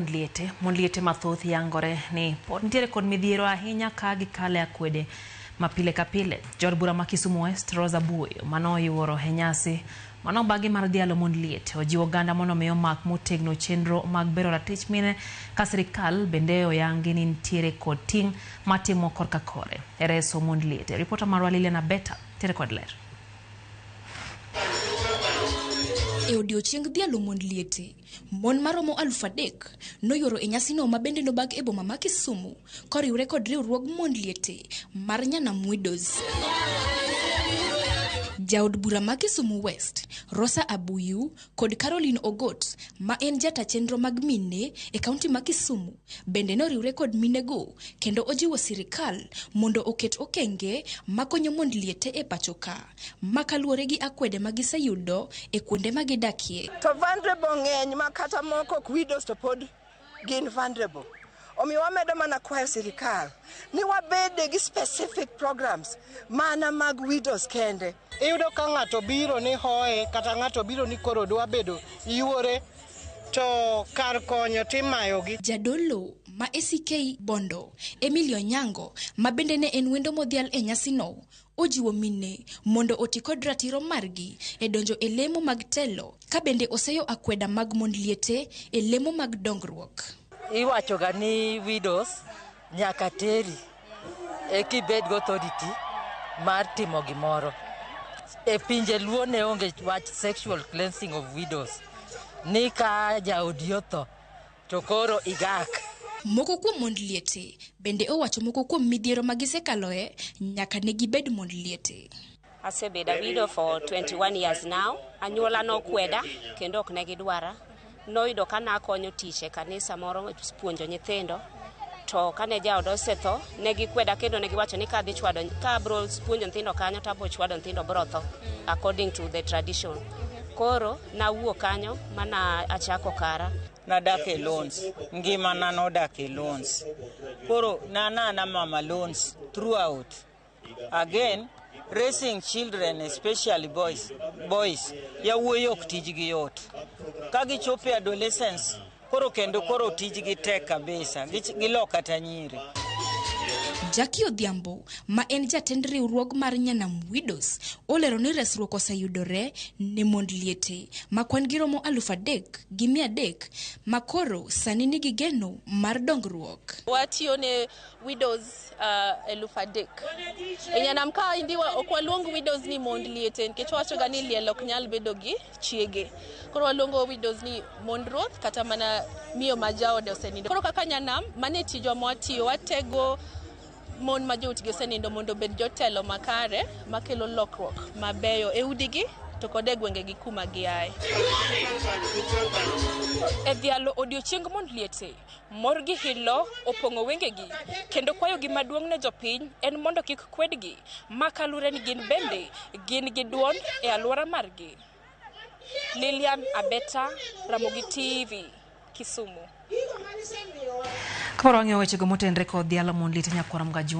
Mondliete mathoth yangore ni pod nitiere kod midhiero ahinya ka gikale akwede mapile ka pile. Jod bura ma Kisumu West Rosa Buoyo mano yuoro e nyasi mano bagi mar dhialo Mondliete ojiwo oganda mondo omi omak motegno chenro mag bero ratich mine ka sirikal bende oyangi ni nitiere kod ting' matimo korka kore e reso Mondliete. Ripota marwa Liliana Beta tere kod ler. E odiochieng' dhialo Mondliete, mon maromo 3,000 noyuoro e nyasino ma bende nobag e boma ma Kisumu koriwre kod riwruog Mondliete mar Nyanam Widows. Jaod bura ma Kisumu West, Rosa Abuyu kod Caroline Ogot, ma en jata chenro mag mine e kaunti ma Kisumu, bende noriwre kod minego kendo ojiwo sirikal mondo oket okenge makonyo Mondliete e pachoka, makaluwore gi akwede magiseyudo e kuonde magidakie. To vulnerable ng'eny ma kata moko widows to pod gin vulnerable. Omiyo wamedo mana kwayo sirikal ni wabede gi specific programs mana mag widows kende. Iyudo ka ng'ato biro ni hoye kata ng'ato biro ni koro dwa bedo yuore to kar konyo timayogi. Jadolo ma ACK Bondo, Emilio Nyango, ma bende ne en wendo modhial e nyasino, ojiwo mine mondo oti kod ratiro margi e donjo e lemo mag telo, ka bende oseyo akweda mag Mondliete e lemo mag dongruok. Iwachoga ni widows nyaka teri e kibed go authority mar timo gimoro. E pinje luo ne onge wach sexual cleansing of widows. Ni ka jaodi otho to koro igak. Moko kuom Mondliete bende owacho moko kuom midhiero magisekaloe nyaka ne gibed Mondliete. Asebeda widow for 21 years now. Anyuola no kweda kendo ok ne gidwara. Noyudo kana akonyo tich e kanisa moro puonjo nyithindo. To kane jaodo osetho ne gikweda kendo ne giwacho ni ka dhi chwado ka bro puonjo nyithindo kanyo to abo chwado nyithindo bro tho according to the tradition. Koro nawuok kanyo mana achako kara. Nadak e loans, ngima na nodak e loans. Koro na mama loans throughout. Again, raising children, especially boys, yawuoyi ok tijgi yot. Ka gichopo adolescence, koro tijgi tek kabisa, gilok kata nyiri. Jackie Odhiambo, ma en jatend riwruog mar Nyanam Widows, olero ni resruok oseyudore ne Mondliete ma kwan giromo 3,300 ma koro sani nigi geno mar dongruok. Watiyo ne widows 3,000. E Nyanam ka indiwa okwaluong widows ni Mondliete nikech wachoga ni liel ok nyal bedo gi chiege. Koro waluongo widows ni Mondruoth kata mana miyo ma jaode osenindo. Koro kaka Nyanam mane tijwa mwatiyo watego mon ma joutgi osenindo mondo bed jotelo makare makelo lokruok mabeyo e udigi to kod e gwengegi kuma giaye. E dhialo odiochieng' Mondliete, mor gi hilo opong'o wengegi kendo kwayo gi maduong' ne jopiny en mondo kik kwedgi makalure ni gin bende gin gi duon e alwora margi. Lilian Abeta, Ramogi TV, Kisumu. Kaporo ang'eyo wechego motenre kod dhialo Mondliete nyakwara mga